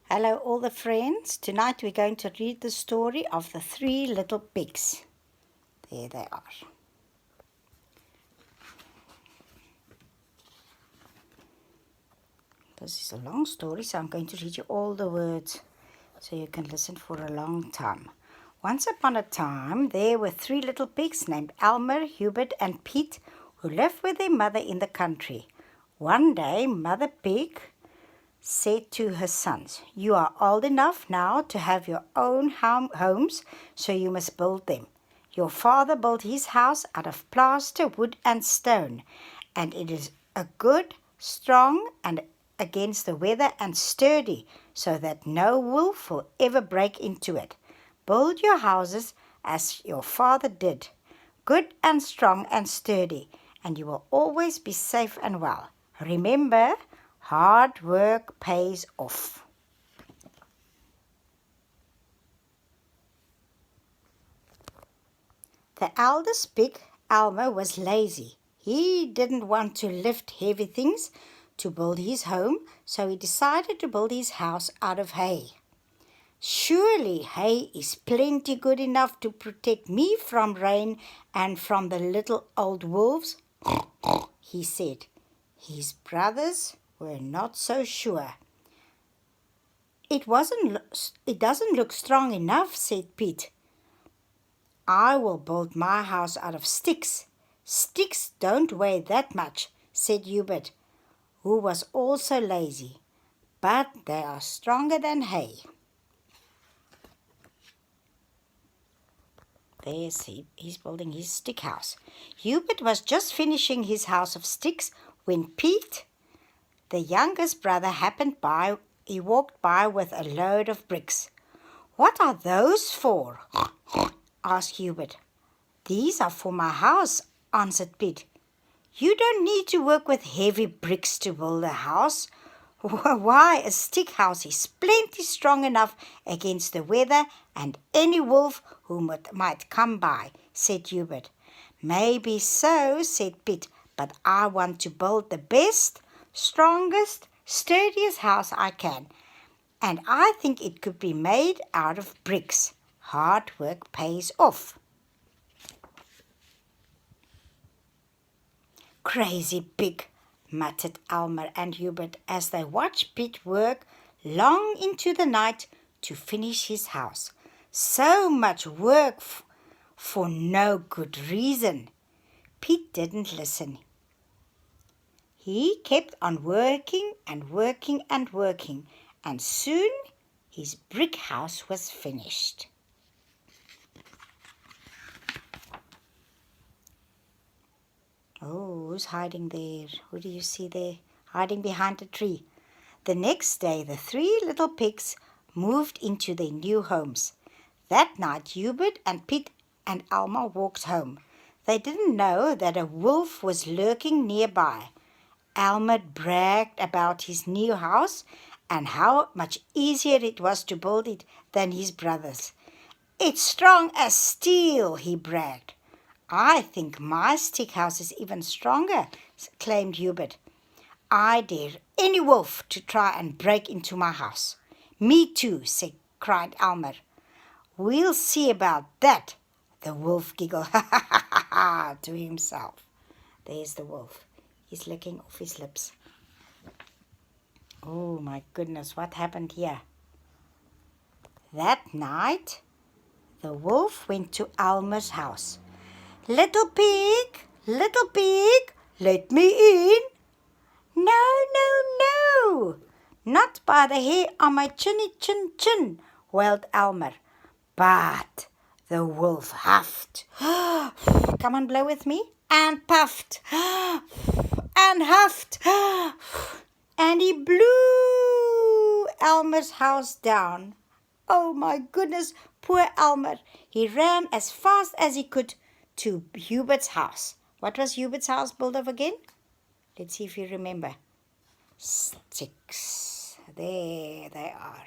Hello, all the friends. Tonight we're going to read the story of the three little pigs. There they are. This is a long story, so I'm going to read you all the words so you can listen for a long time. Once upon a time, there were three little pigs named Elmer, Hubert, and Pete who lived with their mother in the country. One day, Mother Pig said to her sons, "You are old enough now to have your own homes, so you must build them. Your father built his house out of plaster, wood, and stone, and it is a good, strong, and against the weather and sturdy, so that no wolf will ever break into it. Build your houses as your father did, good and strong and sturdy, and you will always be safe and well. Remember, hard work pays off." The eldest pig, Elmer, was lazy. He didn't want to lift heavy things to build his home, so he decided to build his house out of hay. "Surely hay is plenty good enough to protect me from rain and from the little old wolves," he said. His brothers were not so sure. It doesn't look strong enough," said Pete. "I will build my house out of sticks." "Sticks don't weigh that much," said Hubert, who was also lazy, "but they are stronger than hay." He's building his stick house. Hubert was just finishing his house of sticks when Pete, the youngest brother, happened by. He walked by with a load of bricks. "What are those for?" asked Hubert. "These are for my house," answered Pete. "You don't need to work with heavy bricks to build a house. Why, a stick house is plenty strong enough against the weather and any wolf who might come by," said Hubert. "Maybe so," said Pete, "but I want to build the best, strongest, sturdiest house I can, and I think it could be made out of bricks. Hard work pays off." "Crazy pig," muttered Elmer and Hubert as they watched Pete work long into the night to finish his house. "So much work for no good reason." Pete didn't listen. He kept on working and working and working, and soon his brick house was finished. "Oh, who's hiding there? Who do you see there? Hiding behind a tree." The next day, the three little pigs moved into their new homes. That night, Hubert and Pete and Alma walked home. They didn't know that a wolf was lurking nearby. Alma bragged about his new house and how much easier it was to build it than his brothers. "It's strong as steel," he bragged. "I think my stick house is even stronger," claimed Hubert. "I dare any wolf to try and break into my house." "Me too," cried Elmer. "We'll see about that." The wolf giggled to himself. There's the wolf. He's licking off his lips. Oh my goodness, what happened here? That night, the wolf went to Elmer's house. Little pig, let me in." "No, no, no, not by the hair on my chinny chin," wailed Elmer. But the wolf huffed. Come on, blow with me. And puffed. And huffed. And he blew Elmer's house down. Oh my goodness, poor Elmer. He ran as fast as he could to Hubert's house. What was Hubert's house built of again? Let's see if you remember. Sticks. There they are.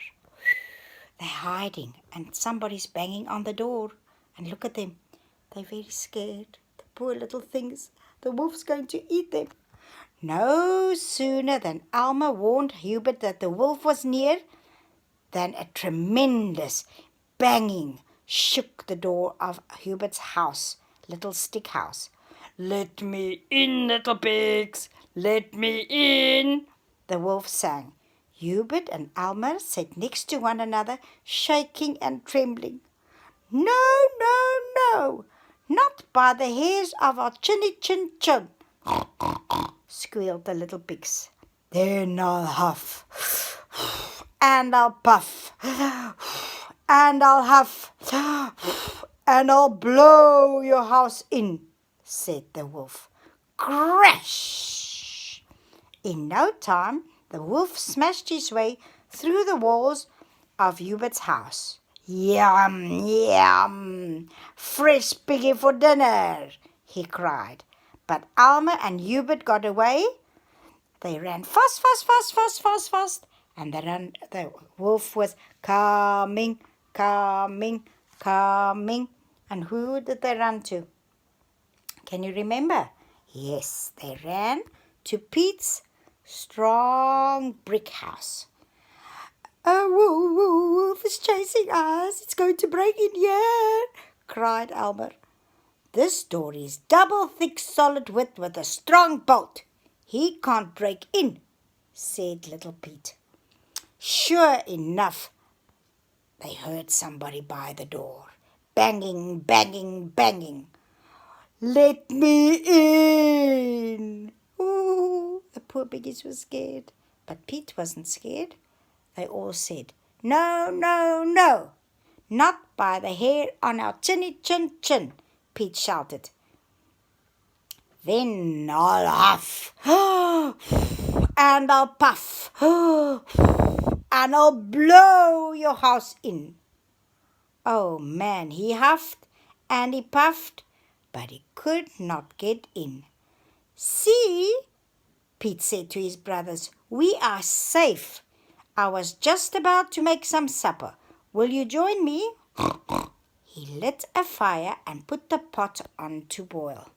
They're hiding and somebody's banging on the door. And look at them. They're very scared. The poor little things. The wolf's going to eat them. No sooner than Alma warned Hubert that the wolf was near Then a tremendous banging shook the door of Hubert's house, little stick house. "Let me in, little pigs! Let me in!" the wolf sang. Hubert and Alma sat next to one another, shaking and trembling. "No, no, no! Not by the hairs of our chinny chin chin!" squealed the little pigs. "Then I'll huff, and I'll puff, and I'll huff, and I'll blow your house in," said the wolf. Crash! In no time, the wolf smashed his way through the walls of Hubert's house. "Yum, yum! Fresh piggy for dinner!" he cried. But Alma and Hubert got away. They ran fast, fast, fast, fast, fast, fast, and the wolf was coming, coming, coming. And who did they run to? Can you remember? Yes, they ran to Pete's strong brick house. "Oh, wolf is chasing us. It's going to break in here," cried Albert. "This door is double thick solid wood with a strong bolt. He can't break in," said little Pete. Sure enough, they heard somebody by the door. Banging, banging, banging. "Let me in!" Ooh, the poor piggies were scared. But Pete wasn't scared. They all said, "No, no, no! Not by the hair on our chinny chin chin!" Pete shouted. "Then I'll huff, and I'll puff, and I'll blow your house in." Oh man, he huffed and he puffed, but he could not get in. "See," Pete said to his brothers, "we are safe. I was just about to make some supper. Will you join me?" He lit a fire and put the pot on to boil.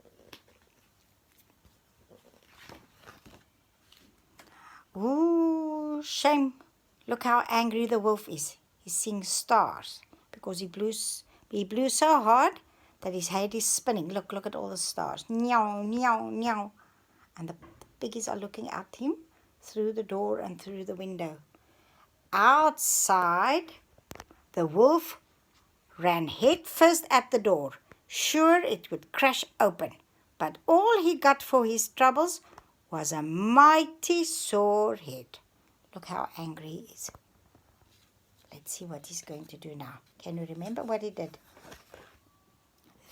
Ooh, shame. Look how angry the wolf is. He's seeing stars because he blew so hard that his head is spinning. Look at all the stars. Meow, meow, meow. And the piggies are looking at him through the door and through the window. Outside, the wolf ran head first at the door, sure it would crash open. But all he got for his troubles was a mighty sore head. Look how angry he is. Let's see what he's going to do now. Can you remember what he did?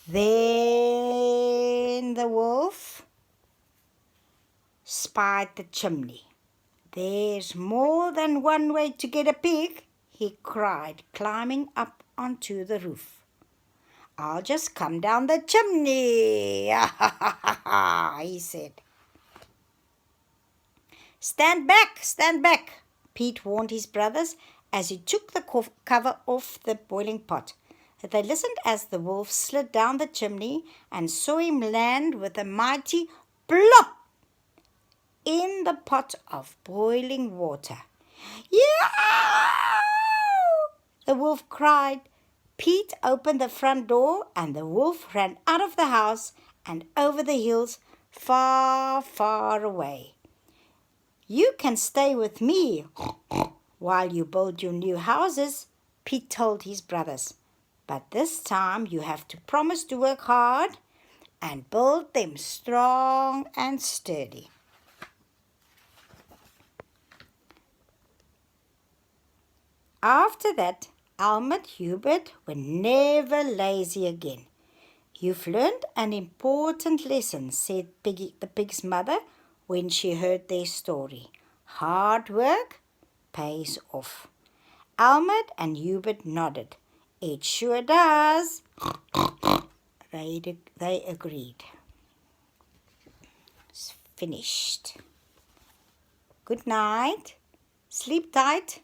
Then the wolf spied the chimney. "There's more than one way to get a pig," he cried, climbing up onto the roof. "I'll just come down the chimney," he said. Stand back," Pete warned his brothers as he took the cover off the boiling pot. They listened as the wolf slid down the chimney and saw him land with a mighty plop in the pot of boiling water. "Yeah!" the wolf cried. Pete opened the front door and the wolf ran out of the house and over the hills far, far away. "You can stay with me while you build your new houses," Pete told his brothers. "But this time you have to promise to work hard and build them strong and sturdy." After that, Alma and Hubert were never lazy again. "You've learned an important lesson," said the pig's mother when she heard their story. "Hard work pays off." Alma and Hubert nodded. "It sure does," they agreed. It's finished. Good night. Sleep tight.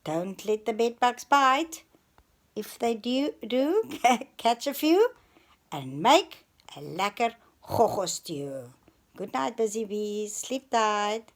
Don't let the bedbugs bite. If they do, catch a few and make a lekker gogo stew. Good night, busy bees. Sleep tight.